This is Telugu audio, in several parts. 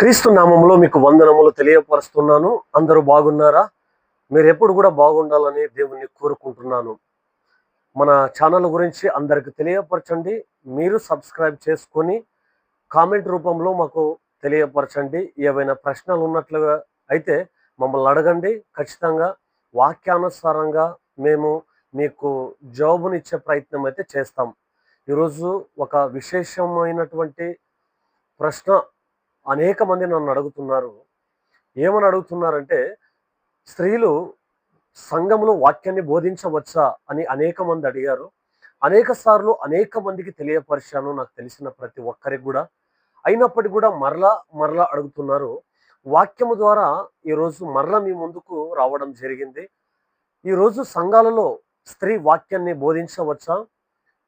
క్రీస్తు నామంలో మీకు వందనములు తెలియపరుస్తున్నాను. అందరూ బాగున్నారా? మీరు ఎప్పుడు కూడా బాగుండాలని దేవుణ్ణి కోరుకుంటున్నాను. మన ఛానల్ గురించి అందరికి తెలియపరచండి. మీరు సబ్స్క్రైబ్ చేసుకొని కామెంట్ రూపంలో మాకు తెలియపరచండి. ఏవైనా ప్రశ్నలు ఉన్నట్లుగా అయితే మమ్మల్ని అడగండి. ఖచ్చితంగా వాక్యానుసారంగా మేము మీకు జవాబునిచ్చే ప్రయత్నం అయితే చేస్తాం. ఈరోజు ఒక విశేషమైనటువంటి ప్రశ్న అనేక మంది నన్ను అడుగుతున్నారు. ఏమని అడుగుతున్నారంటే, స్త్రీలు సంఘంలో వాక్యాన్ని బోధించవచ్చా అని అనేక మంది అడిగారు. అనేక సార్లు అనేక మందికి తెలియపరిచాను, నాకు తెలిసిన ప్రతి ఒక్కరికి కూడా. అయినప్పటికీ కూడా మరలా మరలా అడుగుతున్నారు. వాక్యము ద్వారా ఈరోజు మరలా మీ ముందుకు రావడం జరిగింది. ఈరోజు సంఘాలలో స్త్రీ వాక్యాన్ని బోధించవచ్చా?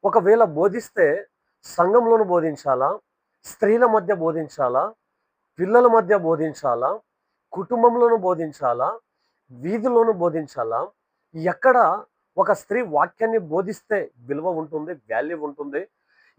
ఒకవేళ బోధిస్తే సంఘంలోను బోధించాలా? స్త్రీల మధ్య బోధించాలా? పిల్లల మధ్య బోధించాలా? కుటుంబంలోను బోధించాలా? వీధిలోను బోధించాలా? ఎక్కడ ఒక స్త్రీ వాక్యాన్ని బోధిస్తే విలువ ఉంటుంది, వాల్యూ ఉంటుంది?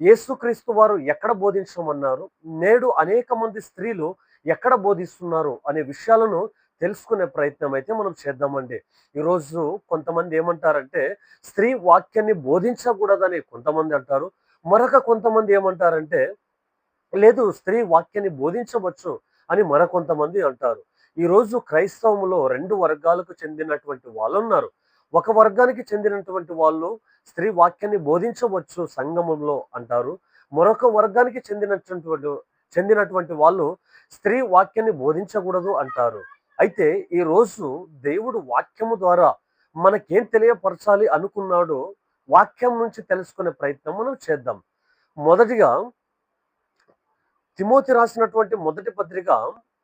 యేసుక్రీస్తు వారు ఎక్కడ బోధించమన్నారు? నేడు అనేక మంది స్త్రీలు ఎక్కడ బోధిస్తున్నారు అనే విషయాలను తెలుసుకునే ప్రయత్నం అయితే మనం చేద్దామండి. ఈరోజు కొంతమంది ఏమంటారంటే, స్త్రీ వాక్యాన్ని బోధించకూడదని కొంతమంది అంటారు. మరొక కొంతమంది ఏమంటారంటే, లేదు, స్త్రీ వాక్యాన్ని బోధించవచ్చు అని మరికొంతమంది అంటారు. ఈరోజు క్రైస్తవములో 2 వర్గాలకు చెందినటువంటి వాళ్ళున్నారు. ఒక వర్గానికి చెందినటువంటి వాళ్ళు స్త్రీ వాక్యాన్ని బోధించవచ్చు సంగమంలో అంటారు. మరొక వర్గానికి చెందినటువంటి వాళ్ళు స్త్రీ వాక్యాన్ని బోధించకూడదు అంటారు. అయితే ఈరోజు దేవుడు వాక్యము ద్వారా మనకేం తెలియపరచాలి అనుకున్నాడో వాక్యం నుంచి తెలుసుకునే ప్రయత్నం మనం చేద్దాం. మొదటిగా తిమోతి రాసినటువంటి మొదటి పత్రిక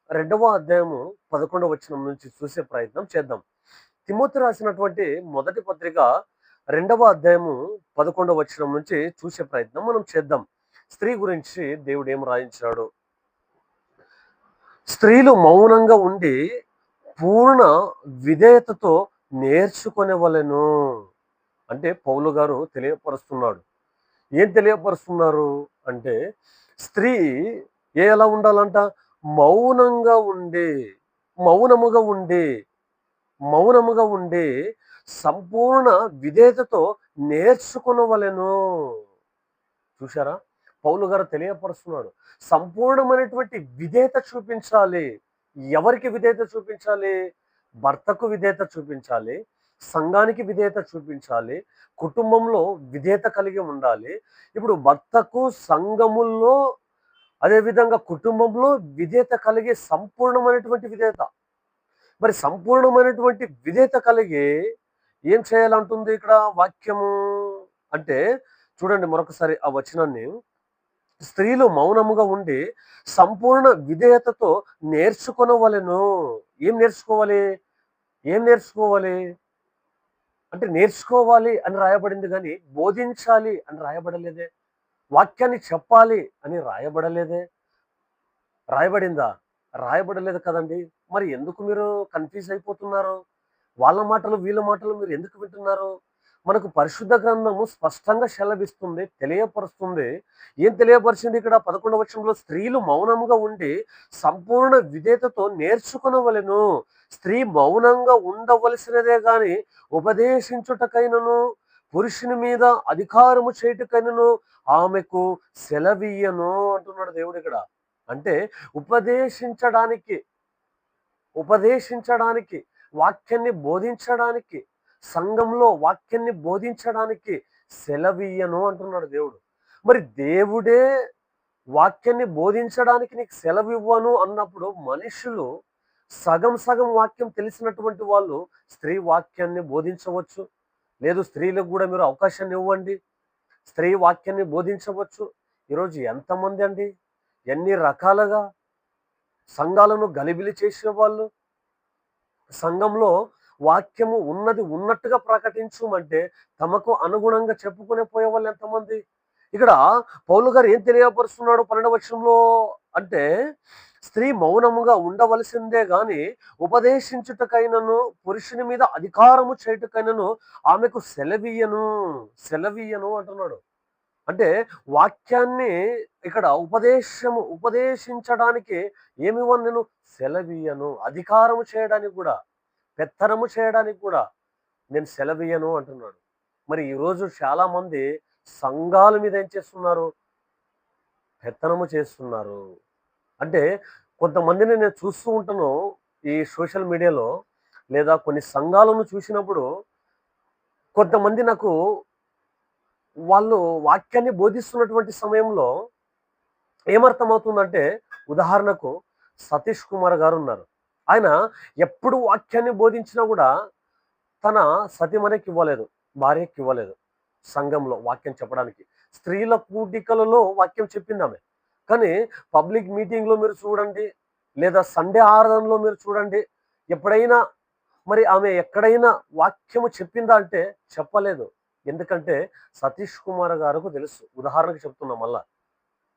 2వ అధ్యాయము 11వ వచనం నుంచి చూసే ప్రయత్నం చేద్దాం. తిమోతి రాసినటువంటి మొదటి పత్రిక 2వ అధ్యాయము 11వ వచనం నుంచి చూసే ప్రయత్నం మనం చేద్దాం. స్త్రీ గురించి దేవుడు ఏం రాయించాడు? స్త్రీలు మౌనంగా ఉండి పూర్ణ విధేయతతో నేర్చుకొనవలెను. అంటే పౌలు గారు తెలియపరుస్తున్నాడు. ఏం తెలియపరుస్తున్నారు అంటే, స్త్రీ ఎలా ఉండాలంట? మౌనంగా ఉండి, మౌనముగా ఉండి, మౌనముగా ఉండి సంపూర్ణ విధేయతతో నేర్చుకొనవలెను. చూశారా? పౌలు గారు తెలియపరుస్తున్నాడు. సంపూర్ణమైనటువంటి విధేయత చూపించాలి. ఎవరికి విధేయత చూపించాలి? భర్తకు విధేయత చూపించాలి, సంఘానికి విధేయత చూపించాలి, కుటుంబంలో విధేయత కలిగి ఉండాలి. ఇప్పుడు భర్తకు, సంఘముల్లో, అదేవిధంగా కుటుంబంలో విధేయత కలిగి సంపూర్ణమైనటువంటి విధేయత. మరి సంపూర్ణమైనటువంటి విధేయత కలిగి ఏం చేయాలంటుంది ఇక్కడ వాక్యము అంటే, చూడండి మరొకసారి ఆ వచనాన్ని. స్త్రీలు మౌనముగా ఉండి సంపూర్ణ విధేయతతో నేర్చుకొనవలెను. ఏం నేర్చుకోవాలి? ఏం నేర్చుకోవాలి అంటే, నేర్చుకోవాలి అని రాయబడింది కానీ బోధించాలి అని రాయబడలేదే. వాక్యాన్ని చెప్పాలి అని రాయబడలేదే. రాయబడిందా? రాయబడలేదు కదండి. మరి ఎందుకు మీరు కన్‌ఫ్యూజ్ అయిపోతున్నారు? వాళ్ళ మాటలు, వీళ్ళ మాటలు మీరు ఎందుకు వింటున్నారు? మనకు పరిశుద్ధ గ్రంథము స్పష్టంగా సెలవిస్తుంది, తెలియపరుస్తుంది. ఏం తెలియపరిచింది ఇక్కడ 11వ వచనంలో? స్త్రీలు మౌనముగా ఉండి సంపూర్ణ విధేయతతో నేర్చుకొనవలెను. స్త్రీ మౌనంగా ఉండవలసినదే గాని ఉపదేశించుటకైనను, పురుషుని మీద అధికారము చేయుటకైనను ఆమెకు సెలవియ్యను అంటున్నాడు దేవుడు ఇక్కడ. అంటే ఉపదేశించడానికి, ఉపదేశించడానికి, వాక్యాన్ని బోధించడానికి, సంఘంలో వాక్యాన్ని బోధించడానికి సెలవియ్యను అంటున్నాడు దేవుడు. మరి దేవుడే వాక్యాన్ని బోధించడానికి నీకు సెలవివ్వను అన్నప్పుడు, మనుషులు సగం సగం వాక్యం తెలిసినటువంటి వాళ్ళు స్త్రీ వాక్యాన్ని బోధించవచ్చు. లేదు, స్త్రీలకు కూడా మీరు అవకాశాన్ని ఇవ్వండి, స్త్రీ వాక్యాన్ని బోధించవచ్చు. ఈరోజు ఎంతమంది అండి, ఎన్ని రకాలుగా సంఘాలను గలిబిలి చేసేవాళ్ళు. సంఘంలో వాక్యము ఉన్నది ఉన్నట్టుగా ప్రకటించమంటే తమకు అనుగుణంగా చెప్పుకునే పోయేవాళ్ళు ఎంతమంది. ఇక్కడ పౌలు గారు ఏం తెలియపరుస్తున్నాడు 12వ వచనంలో అంటే, స్త్రీ మౌనముగా ఉండవలసిందే గాని ఉపదేశించుటకైనను, పురుషుని మీద అధికారము చేయుటకైనను ఆమెకు సెలవియ్యను, సెలవియ్యను అంటున్నాడు. అంటే వాక్యాన్ని ఇక్కడ ఉపదేశించడానికి ఏమివ్వను నేను? సెలవియ్యను. అధికారము చేయడానికి కూడా, పెత్తనము చేయడానికి కూడా నేను సెలవియ్యను అంటున్నాడు. మరి ఈరోజు చాలామంది సంఘాల మీద ఏం చేస్తున్నారు? పెత్తనము చేస్తున్నారు. అంటే కొంతమందిని నేను చూస్తూ ఉంటాను ఈ సోషల్ మీడియాలో, లేదా కొన్ని సంఘాలను చూసినప్పుడు కొంతమంది నాకు వాళ్ళు వాక్యాన్ని బోధిస్తున్నటువంటి సమయంలో ఏమర్థమవుతుందంటే, ఉదాహరణకు సతీష్ కుమార్ గారు ఉన్నారు. ఆయన ఎప్పుడు వాక్యాన్ని బోధించినా కూడా తన సతీమణికి ఇవ్వలేదు, భార్యకి ఇవ్వలేదు సంఘంలో వాక్యం చెప్పడానికి. స్త్రీల కూడికలలో వాక్యం చెప్పిందామె. కానీ పబ్లిక్ మీటింగ్‌లో మీరు చూడండి, లేదా సండే ఆరాధనలో మీరు చూడండి, ఎప్పుడైనా మరి ఆమె ఎక్కడైనా వాక్యము చెప్పిందా అంటే చెప్పలేదు. ఎందుకంటే సతీష్ కుమార్ గారికి తెలుసు. ఉదాహరణకు చెప్తున్నా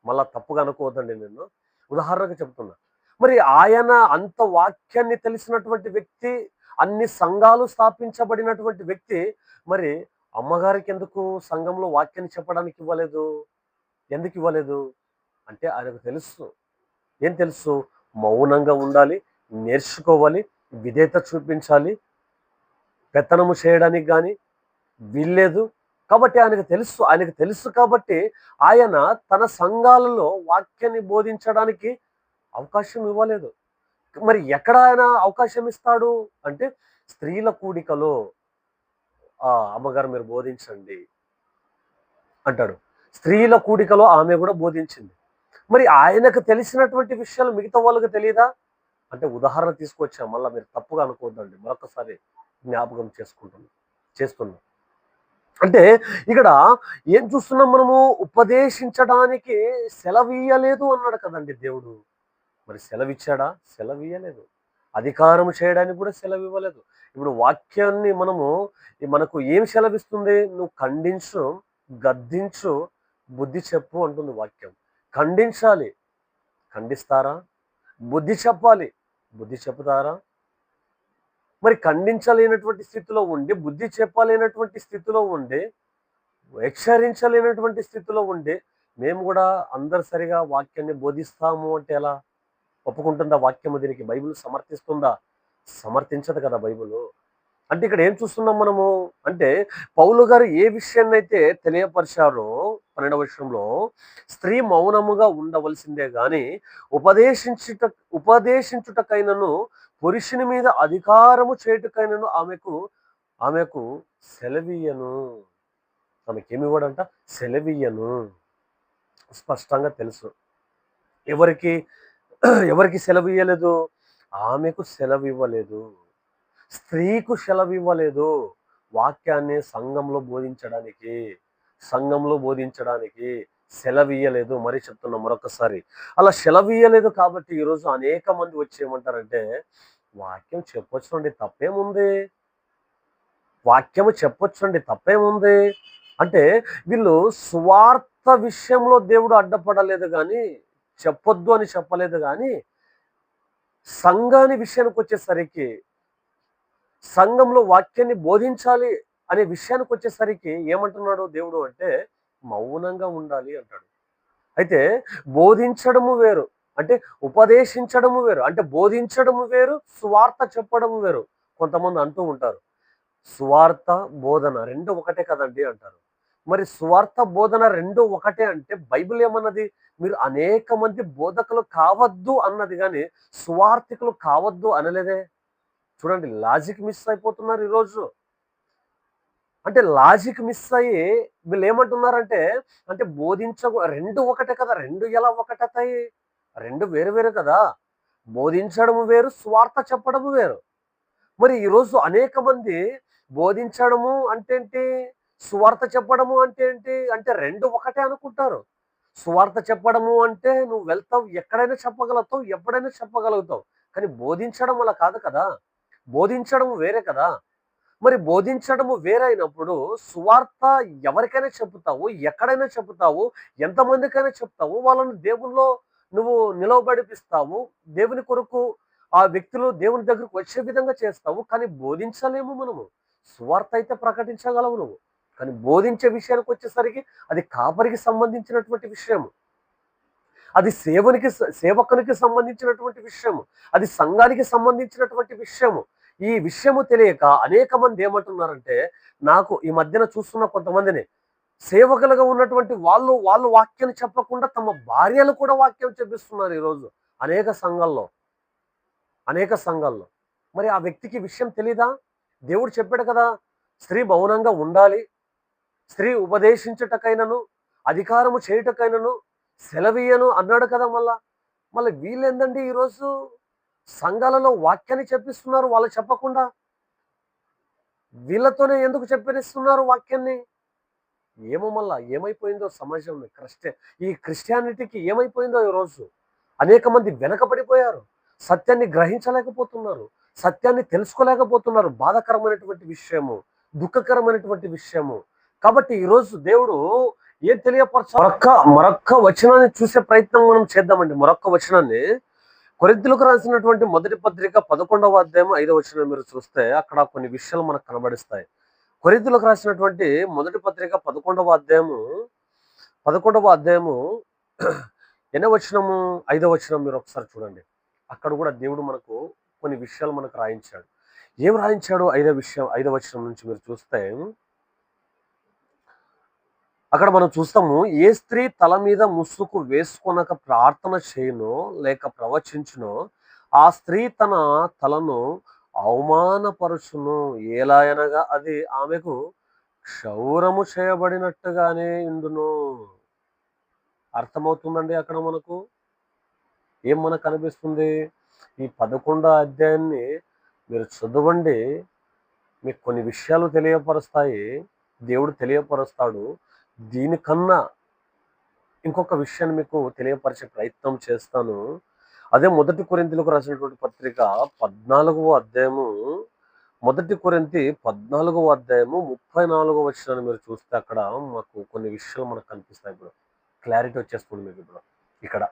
మళ్ళా తప్పుగా అనుకోవద్దండి నన్ను. ఉదాహరణకు చెప్తున్నా. మరి ఆయన అంత వాక్యాన్ని తెలిసినటువంటి వ్యక్తి, అన్ని సంఘాలు స్థాపించబడినటువంటి వ్యక్తి, మరి అమ్మగారికి ఎందుకు సంఘంలో వాక్యాన్ని చెప్పడానికి ఇవ్వలేదు? ఎందుకు ఇవ్వలేదు? అంటే ఆయనకు తెలుసు. ఏం తెలుసు? మౌనంగా ఉండాలి, నేర్చుకోవాలి, విధేయత చూపించాలి, పెత్తనము చేయడానికి గాని వీల్లేదు. కాబట్టి ఆయనకు తెలుసు కాబట్టి ఆయన తన సంఘాలలో వాక్యాన్ని బోధించడానికి అవకాశం ఇవ్వలేదు. మరి ఎక్కడ ఆయన అవకాశం ఇస్తాడు అంటే, స్త్రీల కూడికలో అమ్మగారు మీరు బోధించండి అంటాడు. స్త్రీల కూడికలో ఆమె కూడా బోధించింది. మరి ఆయనకు తెలిసినటువంటి విషయాలు మిగతా వాళ్ళకి తెలీదా? అంటే ఉదాహరణ తీసుకొచ్చా, మళ్ళా మీరు తప్పుగా అనుకోవద్దండి. మరొకసారి జ్ఞాపకం చేస్తున్నా. అంటే ఇక్కడ ఏం చూస్తున్నాం మనము? ఉపదేశించడానికి సెలవీయలేదు అన్నాడు కదండీ దేవుడు. మరి సెలవిచ్చాడా? సెలవియ్యలేదు. అధికారం చేయడానికి కూడా సెలవివ్వలేదు. ఇప్పుడు వాక్యాన్ని మనకు ఏం సెలవిస్తుంది? నువ్వు ఖండించు, గద్దించు, బుద్ధి చెప్పు అంటుంది వాక్యం. ఖండించాలి. ఖండిస్తారా? బుద్ధి చెప్పాలి. బుద్ధి చెప్పుతారా? మరి ఖండించలేనటువంటి స్థితిలో ఉండి, బుద్ధి చెప్పలేనటువంటి స్థితిలో ఉండి, హెచ్చరించలేనటువంటి స్థితిలో ఉండి, మేము గూడా అందరు సరిగా వాక్యాన్ని బోధిస్తాము అంటే ఎలా? ఒప్పుకుంటుందా వాక్యము దీనికి? బైబిల్ సమర్థిస్తుందా? సమర్థించదు కదా బైబిలు. అంటే ఇక్కడ ఏం చూస్తున్నాం మనము? అంటే పౌలు గారు ఏ విషయాన్నైతే తెలియపరిచారో 12వ వచనంలో, స్త్రీ మౌనముగా ఉండవలసిందే గాని ఉపదేశించుట ఉపదేశించుటకైనను, పురుషుని మీద అధికారము చేయుటకైనను ఆమెకు సెలవీయను. ఆమెకేమివ్వడంట? సెలవీయను. స్పష్టంగా తెలుసు. ఎవరికి ఎవరికి సెలవియ్యలేదు? ఆమెకు సెలవివ్వలేదు. స్త్రీకు సెలవివ్వలేదు. వాక్యాన్ని సంఘంలో బోధించడానికి సెలవియ్యలేదు. మరి చెప్తున్నా మరొకసారి. అలా సెలవియ్యలేదు కాబట్టి ఈరోజు అనేక మంది వచ్చి ఏమంటారంటే, వాక్యం చెప్పొచ్చండి తప్పేముంది? వాక్యము చెప్పొచ్చండి తప్పేముంది? అంటే వీళ్ళు సువార్త విషయంలో దేవుడు అడ్డపడలేదు గానీ, చెప్పొద్దు అని చెప్పలేదు గానీ, సంఘాని విషయానికొచ్చేసరికి, సంఘంలో వాక్యాన్ని బోధించాలి అనే విషయానికొచ్చేసరికి ఏమంటున్నాడు దేవుడు అంటే, మౌనంగా ఉండాలి అంటాడు. అయితే బోధించడము వేరు. అంటే ఉపదేశించడము వేరు. అంటే బోధించడము వేరు, సువార్త చెప్పడము వేరు. కొంతమంది అంటూ ఉంటారు, సువార్త, బోధన 2 ఒకటే కదండీ అంటారు. మరి సువార్త, బోధన 2 ఒకటే అంటే బైబిల్ ఏమన్నది? మీరు అనేక మంది బోధకులు కావద్దు అన్నది గాని, సువార్థికులు కావద్దు అనలేదే. చూడండి లాజిక్ మిస్ అయిపోతున్నారు ఈరోజు. అంటే లాజిక్ మిస్ అయ్యి వీళ్ళేమంటున్నారంటే, అంటే 2 ఒకటే కదా! 2 ఎలా ఒకటవుతాయి? 2 వేరు వేరు కదా! బోధించడము వేరు, సువార్త చెప్పడము వేరు. మరి ఈరోజు అనేక మంది బోధించడము అంటే ఏంటి? సువార్త చెప్పడము అంటే ఏంటి? అంటే 2 ఒకటే అనుకుంటారు. సువార్త చెప్పడము అంటే నువ్వు వెళ్తావు, ఎక్కడైనా చెప్పగలుగుతావు, ఎప్పుడైనా చెప్పగలుగుతావు. కానీ బోధించడం అలా కాదు కదా! బోధించడం వేరే కదా! మరి బోధించడము వేరైనప్పుడు సువార్త ఎవరికైనా చెప్పుతావు, ఎక్కడైనా చెప్పుతావు, ఎంతమందికైనా చెప్తావు. వాళ్ళని దేవునిలో నువ్వు నిలవబడిపిస్తావు. దేవుని కొరకు ఆ వ్యక్తులు దేవుని దగ్గరకు వచ్చే విధంగా చేస్తావు. కానీ బోధించలేము మనము. సువార్త అయితే ప్రకటించగలవు నువ్వు. కానీ బోధించే విషయానికి వచ్చేసరికి అది కాపరికి సంబంధించినటువంటి విషయము, అది సేవకునికి సంబంధించినటువంటి విషయము, అది సంఘానికి సంబంధించినటువంటి విషయము. ఈ విషయము తెలియక అనేక మంది ఏమంటున్నారంటే, నాకు ఈ మధ్యన చూస్తున్న కొంతమందిని, సేవకులుగా ఉన్నటువంటి వాళ్ళు వాక్యం చెప్పకుండా తమ భార్యలు కూడా వాక్యం చెప్పిస్తున్నారు ఈరోజు అనేక సంఘాల్లో, అనేక సంఘాల్లో. మరి ఆ వ్యక్తికి విషయం తెలీదా? దేవుడు చెప్పాడు కదా, స్త్రీ మౌనంగా ఉండాలి, స్త్రీ ఉపదేశించుటకైనను అధికారము చేయుటకైనను సెలవీయను అన్నాడు కదా. మళ్ళీ వీళ్ళేందండి ఈరోజు సంఘాలలో వాక్యాన్ని చెప్పిస్తున్నారు వాళ్ళు చెప్పకుండా. వీళ్ళతోనే ఎందుకు చెప్పిస్తున్నారు వాక్యాన్ని? ఏమో మళ్ళా ఏమైపోయిందో సమాజంలో ఈ క్రిస్టియానిటీకి ఏమైపోయిందో ఈరోజు. అనేక మంది వెనకబడిపోయారు, సత్యాన్ని గ్రహించలేకపోతున్నారు, సత్యాన్ని తెలుసుకోలేకపోతున్నారు. బాధాకరమైనటువంటి విషయము, దుఃఖకరమైనటువంటి విషయము. కాబట్టి ఈరోజు దేవుడు ఏం మరొక్క వచనాన్ని చూసే ప్రయత్నం మనం చేద్దామండి. మరొక్క వచనాన్ని కొరింథీయులకు రాసినటువంటి మొదటి పత్రిక 11వ అధ్యాయం 5వ వచనం మీరు చూస్తే అక్కడ కొన్ని విషయాలు మనకు కనబడిస్తాయి. కొరింథీయులకు రాసినటువంటి మొదటి పత్రిక 11వ అధ్యాయము 8వ వచనము 5వ వచనం మీరు ఒకసారి చూడండి. అక్కడ కూడా దేవుడు మనకు కొన్ని విషయాలు మనకు రాయించాడు. ఏం రాయించాడు? 5వ వచనం నుంచి మీరు చూస్తే అక్కడ మనం చూస్తాము, ఏ స్త్రీ తల మీద ముసుగు వేసుకొనక ప్రార్థన చేయునో లేక ప్రవచించునో ఆ స్త్రీ తన తలను అవమానపరుచును, ఎలాగనగా అది ఆమెకు క్షౌరము చేయబడినట్టుగానే ఇందును. అర్థమవుతుందండి అక్కడ మనకు ఏం మనకు అనిపిస్తుంది? ఈ 11వ అధ్యాయాన్ని మీరు చదవండి, మీకు కొన్ని విషయాలు తెలియపరుస్తాయి, దేవుడు తెలియపరుస్తాడు. దీనికన్నా ఇంకొక విషయాన్ని మీకు తెలియపరిచే ప్రయత్నం చేస్తాను. అదే మొదటి కొరింథీయులకు రాసినటువంటి పత్రిక 14వ అధ్యాయము, మొదటి కొరింథీ 14వ అధ్యాయము 34వ వచనాన్ని మీరు చూస్తే అక్కడ మాకు కొన్ని విషయాలు మనకు కనిపిస్తాయి. ఇప్పుడు క్లారిటీ వచ్చేస్తుంది మీకు. ఇప్పుడు ఇక్కడ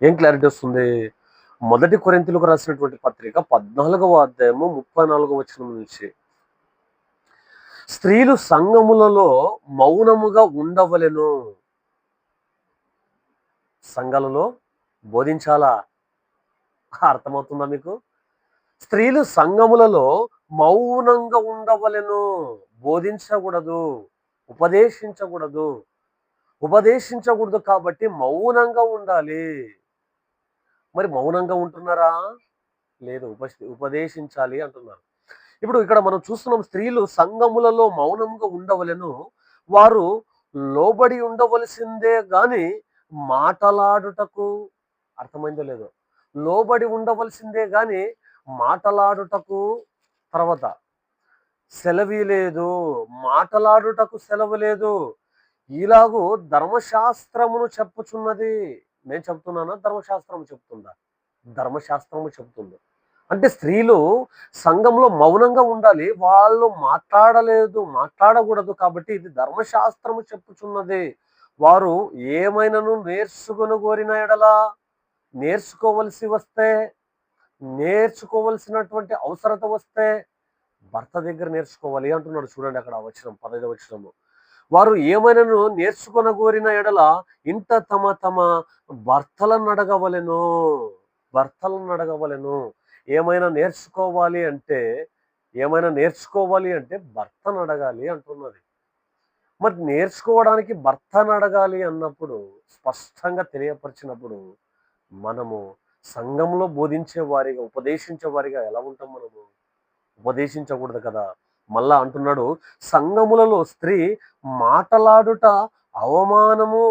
ఏం క్లారిటీ వస్తుంది? మొదటి కొరింథీయులకు రాసినటువంటి పత్రిక 14వ అధ్యాయము 34వ వచనం నుంచి, స్త్రీలు సంఘములలో మౌనముగా ఉండవలెను. సంఘాలలో బోధించాలా? అర్థమవుతుందా మీకు? స్త్రీలు సంఘములలో మౌనంగా ఉండవలెను, బోధించకూడదు, ఉపదేశించకూడదు కాబట్టి మౌనంగా ఉండాలి. మరి మౌనంగా ఉంటున్నారా? లేదు, ఉపదేశించాలి అంటున్నారు. ఇప్పుడు ఇక్కడ మనం చూస్తున్నాం, స్త్రీలు సంఘములలో మౌనంగా ఉండవలెను, వారు లోబడి ఉండవలసిందే గాని మాటలాడుటకు, అర్థమైందో లేదో, లోబడి ఉండవలసిందే గాని మాటలాడుటకు, తర్వాత సెలవు లేదు, మాటలాడుటకు సెలవు లేదు, ఇలాగూ ధర్మశాస్త్రమును చెప్పుచున్నది. నేను చెప్తున్నానా? ధర్మశాస్త్రము చెప్తుందా? ధర్మశాస్త్రము చెప్తుంది. అంటే స్త్రీలు సంఘంలో మౌనంగా ఉండాలి, వాళ్ళు మాట్లాడకూడదు కాబట్టి ఇది ధర్మశాస్త్రము చెప్పుచున్నది. వారు ఏమైనాను కోరిన ఎడలా, నేర్చుకోవలసినటువంటి అవసరత వస్తే భర్త దగ్గర నేర్చుకోవాలి అంటున్నాడు. చూడండి అక్కడ వచనం 15వ వచనము, వారు ఏమైనాను కోరిన ఎడల ఇంట తమ భర్తలను అడగవలెను. ఏమైనా నేర్చుకోవాలి అంటే భర్తను అడగాలి అంటున్నది. మరి నేర్చుకోవడానికి భర్తను అడగాలి అన్నప్పుడు, స్పష్టంగా తెలియపరిచినప్పుడు, మనము సంఘంలో బోధించే వారిగా, ఉపదేశించే వారిగా ఎలా ఉంటాం? మనము ఉపదేశించకూడదు కదా. మళ్ళా అంటున్నాడు, సంఘములలో స్త్రీ మాటలాడుట అవమానము.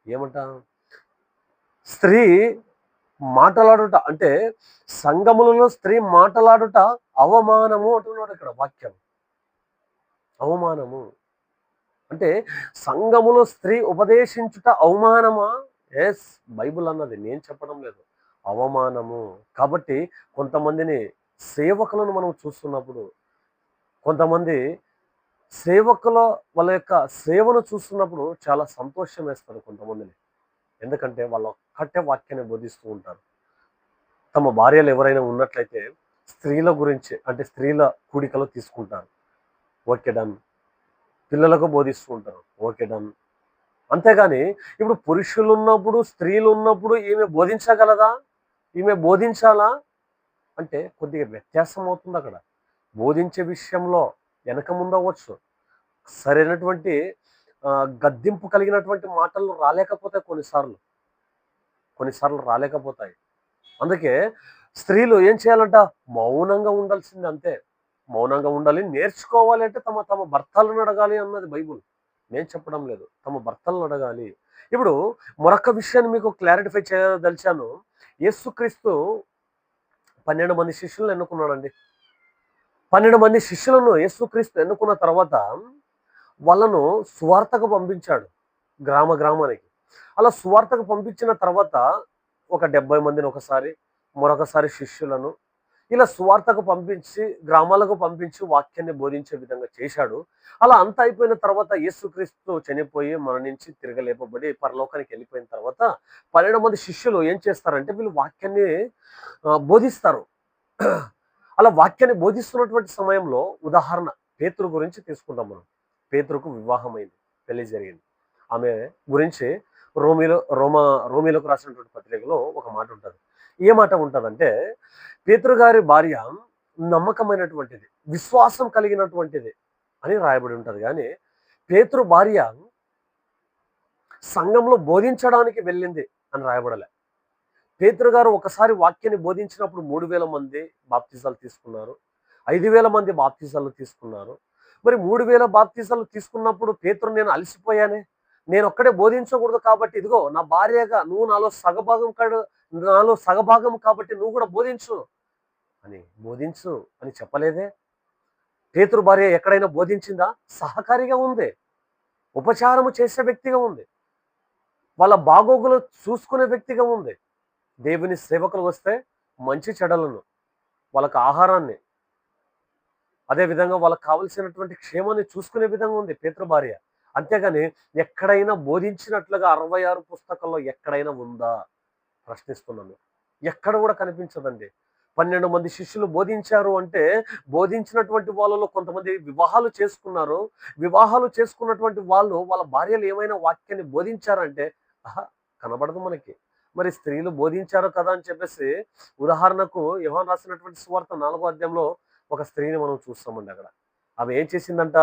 ఏమంట? స్త్రీ మాటలాడుట అంటే సంఘములలో స్త్రీ మాటలాడుట అవమానము అంటున్నాడు ఇక్కడ వాక్యం. అవమానము అంటే సంఘములో స్త్రీ ఉపదేశించుట అవమానమా? ఎస్, బైబుల్ అన్నది, నేను చెప్పడం లేదు. అవమానము. కాబట్టి కొంతమందిని సేవకులను మనం చూస్తున్నప్పుడు, కొంతమంది సేవకుల వాళ్ళ యొక్క సేవను చూస్తున్నప్పుడు చాలా సంతోషం వేస్తారు కొంతమందిని. ఎందుకంటే వాళ్ళు ఒక్కటే వాక్యాన్ని బోధిస్తూ ఉంటారు. తమ భార్యలు ఎవరైనా ఉన్నట్లయితే స్త్రీల గురించి అంటే స్త్రీల కూడికలో తీసుకుంటారు. Okay, done. పిల్లలకు బోధిస్తూ ఉంటారు. Okay, done. అంతేగాని ఇప్పుడు పురుషులు ఉన్నప్పుడు, స్త్రీలు ఉన్నప్పుడు ఈమె బోధించగలదా? ఈమె బోధించాలా? అంటే కొద్దిగా వ్యత్యాసం అవుతుంది అక్కడ. బోధించే విషయంలో వెనక ముందవ్వచ్చు. సరైనటువంటి గద్దింపు కలిగినటువంటి మాటలు రాలేకపోతాయి కొన్నిసార్లు. కొన్నిసార్లు రాలేకపోతాయి. అందుకే స్త్రీలు ఏం చేయాలంట? మౌనంగా ఉండాల్సింది అంతే. మౌనంగా ఉండాలి. నేర్చుకోవాలి అంటే తమ తమ భర్తలను అడగాలి అన్నది బైబుల్. నేను చెప్పడం లేదు. తమ భర్తలను అడగాలి. ఇప్పుడు మరొక విషయాన్ని మీకు క్లారిఫై చేయదలిచాను. యేసుక్రీస్తు 12 మంది శిష్యులను ఎన్నుకున్నాడండి. 12 మంది శిష్యులను యేసుక్రీస్తు ఎన్నుకున్న తర్వాత వాళ్ళను సువార్తకు పంపించాడు. గ్రామ గ్రామానికి. అలా సువార్తకు పంపించిన తర్వాత ఒక 70 మందిని ఒకసారి, మరొకసారి శిష్యులను ఇలా సువార్తకు పంపించి, గ్రామాలకు పంపించి వాక్యాన్ని బోధించే విధంగా చేశాడు. అలా అంతా అయిపోయిన తర్వాత యేసుక్రీస్తు చనిపోయి, మరణించి, తిరిగి లేపబడి పరలోకానికి వెళ్ళిపోయిన తర్వాత 12 మంది శిష్యులు ఏం చేస్తారంటే వీళ్ళు వాక్యాన్ని బోధిస్తారు. అలా వాక్యాన్ని బోధిస్తున్నటువంటి సమయంలో ఉదాహరణ పేతురు గురించి తీసుకుందాం మనం. పేతురుకు వివాహమైంది. పెళ్లి జరిగింది. ఆమె గురించి రోమీలకు రాసినటువంటి పత్రికలో ఒక మాట ఉంటది. ఏ మాట ఉంటదంటే, పేతురు గారి భార్య నమ్మకమైనటువంటిది, విశ్వాసం కలిగినటువంటిది అని రాయబడి ఉంటది. కానీ పేతురు భార్య సంఘంలో బోధించడానికి వెళ్ళింది అని రాయబడలే. పేతురు గారు ఒకసారి వాక్యాన్ని బోధించినప్పుడు 3000 మంది బాప్తిజాలు తీసుకున్నారు. 5000 మంది బాప్తిజాలు తీసుకున్నారు. మరి 3000 బాప్తిజాలు తీసుకున్నప్పుడు పేతురు నేను అలసిపోయానే, నేను ఒక్కడే బోధించకూడదు కాబట్టి ఇదిగో నా భార్యగా నువ్వు నాలో సగభాగం కాబట్టి నువ్వు కూడా బోధించు బోధించు అని చెప్పలేదే. పేతురు భార్య ఎక్కడైనా బోధించిందా? సహకారిగా ఉంది. ఉపచారము చేసే వ్యక్తిగా ఉంది. వాళ్ళ బాగోగులు చూసుకునే వ్యక్తిగా ఉంది. దేవుని సేవకులు వస్తే మంచి చెడలను, వాళ్ళకి ఆహారాన్ని, అదేవిధంగా వాళ్ళకి కావలసినటువంటి క్షేమాన్ని చూసుకునే విధంగా ఉంది పేతురు భార్య. అంతేగాని ఎక్కడైనా బోధించినట్లుగా 66 పుస్తకాల్లో ఎక్కడైనా ఉందా ప్రశ్నిస్తున్నాను. ఎక్కడ కూడా కనిపించదండి. 12 మంది శిష్యులు బోధించారు అంటే బోధించినటువంటి వాళ్ళలో కొంతమంది వివాహాలు చేసుకున్నారు. వివాహాలు చేసుకున్నటువంటి వాళ్ళు వాళ్ళ భార్యలు ఏమైనా వాక్యాన్ని బోధించారంటే ఆహా, కనబడదు మనకి. మరి స్త్రీలు బోధించారు కదా అని చెప్పేసి ఉదాహరణకు యోహాను రాసినటువంటి సువార్త 4వ అధ్యాయంలో ఒక స్త్రీని మనం చూస్తామండి అక్కడ. ఆమె ఏం చేసిందంట?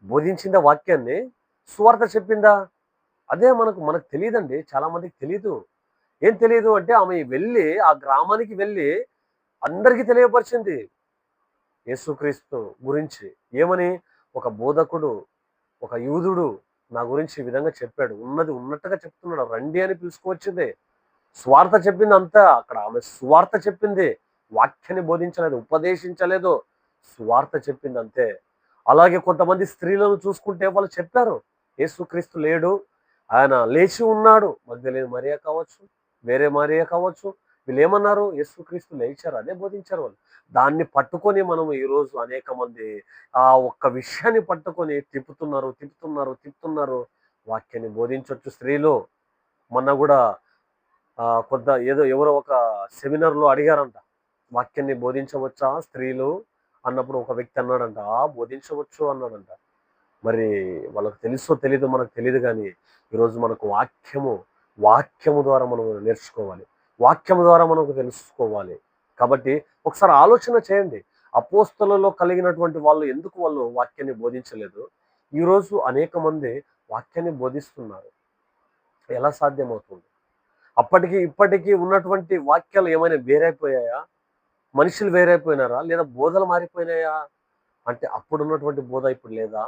బోధించిందా వాక్యాన్ని? సువార్త చెప్పిందా? అదే మనకు తెలియదండి. చాలా మందికి తెలీదు. ఏం తెలీదు అంటే ఆమె వెళ్ళి ఆ గ్రామానికి వెళ్ళి అందరికీ తెలియపరిచింది యేసుక్రీస్తు గురించి. ఏమని? ఒక బోధకుడు, ఒక యూదుడు నా గురించి ఈ విధంగా చెప్పాడు. ఉన్నది ఉన్నట్టుగా చెప్తున్నాడు. రండి అని పిలుచుకువచ్చింది. స్వార్థ చెప్పింది అంతా అక్కడ. ఆమె సువార్త చెప్పింది. వాక్యాన్ని బోధించలేదు, ఉపదేశించలేదు. సువార్త చెప్పింది అంతే. అలాగే కొంతమంది స్త్రీలను చూసుకుంటే వాళ్ళు చెప్పారు యేసుక్రీస్తు లేడు, ఆయన లేచి ఉన్నాడు. మగ్దలేని మరియ కావచ్చు, వేరే మరియ కావచ్చు. వీళ్ళు ఏమన్నారు? యేసుక్రీస్తు లేచారు. అదే బోధించారు వాళ్ళు. దాన్ని పట్టుకొని మనం ఈరోజు అనేక మంది ఆ ఒక్క విషయాన్ని పట్టుకొని తిప్పుతున్నారు. వాక్యాన్ని బోధించొచ్చు స్త్రీలు. మొన్న కూడా కొంత ఎవరో ఒక సెమినార్‌లో అడిగారంట. వాక్యాన్ని బోధించవచ్చా స్త్రీలు అన్నప్పుడు ఒక వ్యక్తి అన్నాడంట. బోధించవచ్చు అన్నాడంట. మరి వాళ్ళకి తెలుసో తెలీదో మనకు తెలీదు గానీ, ఈరోజు మనకు వాక్యము ద్వారా మనం నేర్చుకోవాలి. వాక్యము ద్వారా మనకు తెలుసుకోవాలి. కాబట్టి ఒకసారి ఆలోచన చేయండి. అపోస్తలులలో కలిగినటువంటి వాళ్ళు ఎందుకు వాళ్ళు వాక్యాన్ని బోధించలేదు? ఈరోజు అనేక మంది వాక్యాన్ని బోధిస్తున్నారు. ఎలా సాధ్యమవుతుంది? అప్పటికి ఇప్పటికి ఉన్నటువంటి వాక్యాలు ఏమైనా వేరైపోయాయా? మనుషులు వేరైపోయినారా? లేదా బోధలు మారిపోయినాయా? అంటే అప్పుడున్నటువంటి బోధ ఇప్పుడు లేదా?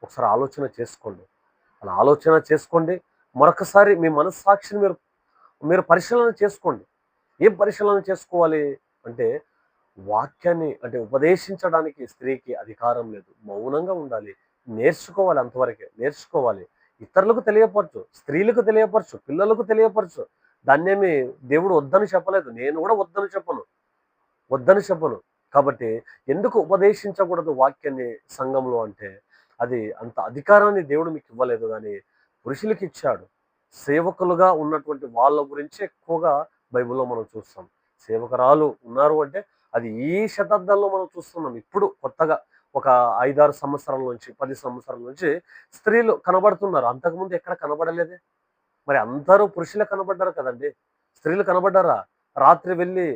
ఒకసారి ఆలోచన చేసుకోండి. అలా ఆలోచన చేసుకోండి. మరొకసారి మీ మనస్సాక్షిని మీరు మీరు పరిశీలన చేసుకోండి. ఏం పరిశీలన చేసుకోవాలి అంటే, వాక్యాన్ని అంటే ఉపదేశించడానికి స్త్రీకి అధికారం లేదు. మౌనంగా ఉండాలి. నేర్చుకోవాలి, అంతవరకే. నేర్చుకోవాలి. ఇతరులకు తెలియపరచు, స్త్రీలకు తెలియపరచు, పిల్లలకు తెలియపరచు. దాన్నేమి దేవుడు వద్దని చెప్పలేదు. నేను కూడా వద్దని చెప్పను. కాబట్టి ఎందుకు ఉపదేశించకూడదు వాక్యాన్ని సంఘంలో అంటే, అది అంత అధికారాన్ని దేవుడు మీకు ఇవ్వలేదు గానీ పురుషులకి ఇచ్చాడు. సేవకులుగా ఉన్నటువంటి వాళ్ళ గురించి ఎక్కువగా బైబిల్‌లో మనం చూస్తాం. సేవకురాలు ఉన్నారు అంటే అది ఈ శతాబ్దంలో మనం చూస్తున్నాం. ఇప్పుడు కొత్తగా ఒక 5, 6 సంవత్సరాల నుంచి, 10 సంవత్సరాల నుంచి స్త్రీలు కనబడుతున్నారు. అంతకుముందు ఎక్కడ కనబడలేదే. మరి అందరూ పురుషులే కనబడ్డారు కదండీ! స్త్రీలు కనబడ్డారా? రాత్రి వెళ్లి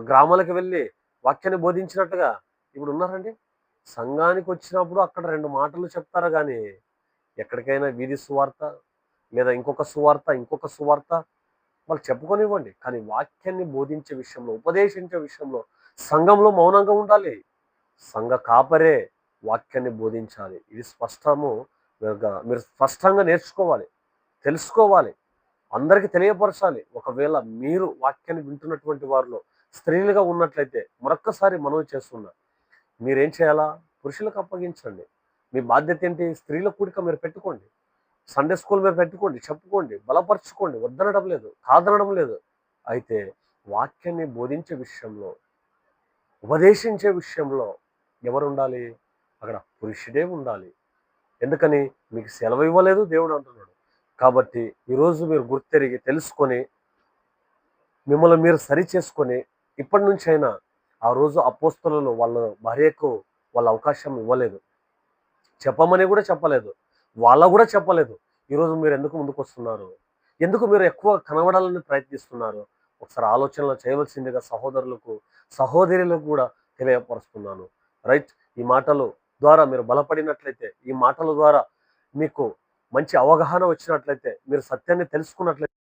గ్రామాలకు వెళ్లి వాక్యాన్ని బోధించినట్టుగా ఇప్పుడున్నారండి? సంఘానికొచ్చినప్పుడు అక్కడ 2 మాటలు చెప్తారు గానీ, ఎక్కడికైనా వీధి సువార్త, లేదా ఇంకొక సువార్త వాళ్ళు చెప్పుకోనివ్వండి. కానీ వాక్యాన్ని బోధించే విషయంలో, ఉపదేశించే విషయంలో సంఘంలో మౌనంగా ఉండాలి. సంఘ కాపరే వాక్యాన్ని బోధించాలి. ఇది స్పష్టము. మీరు స్పష్టంగా నేర్చుకోవాలి. తెలుసుకోవాలి. అందరికి తెలియపరచాలి. ఒకవేళ మీరు వాక్యాన్ని వింటున్నటువంటి వారిలో స్త్రీలుగా ఉన్నట్లయితే మరొక్కసారి మనవి చేస్తున్నా. మీరేం చేయాలా? పురుషులకు అప్పగించండి. మీ బాధ్యత ఏంటి? స్త్రీల కూడిక మీరు పెట్టుకోండి. సండే స్కూల్ మీరు పెట్టుకోండి. చెప్పుకోండి. బలపరుచుకోండి. వద్దనడం లేదు. కాదనడం లేదు. అయితే వాక్యాన్ని బోధించే విషయంలో, ఉపదేశించే విషయంలో ఎవరుండాలి? అక్కడ పురుషుడే ఉండాలి. ఎందుకని? మీకు సెలవు ఇవ్వలేదు దేవుడు అంటున్నాడు. కాబట్టి ఈరోజు మీరు గుర్తెరిగి తెలుసుకొని, మిమ్మల్ని మీరు సరిచేసుకొని, ఇప్పటి నుంచైనా ఆ రోజు అపోస్తలులు వాళ్ళ భార్యకు వాళ్ళ అవకాశం ఇవ్వలేదు. చెప్పమని గూడా చెప్పలేదు. వాళ్ళకు గూడా చెప్పలేదు. ఈరోజు మీరెందుకు ముందుకొస్తున్నారు? ఎందుకు మీరు ఎక్కువ కనబడాలని ప్రయత్నిస్తున్నారు? ఒకసారి ఆలోచనలు చేయవలసిందిగా సహోదరులకు, సహోదరులకు గూడా తెలియపరుస్తున్నాను. రైట్. ఈ మాటలు ద్వారా మీరు బలపడినట్లయితే, ఈ మాటల ద్వారా మీకు మంచి అవగాహన వచ్చినట్లయితే, మీరు సత్యాన్ని తెలుసుకున్నట్లయితే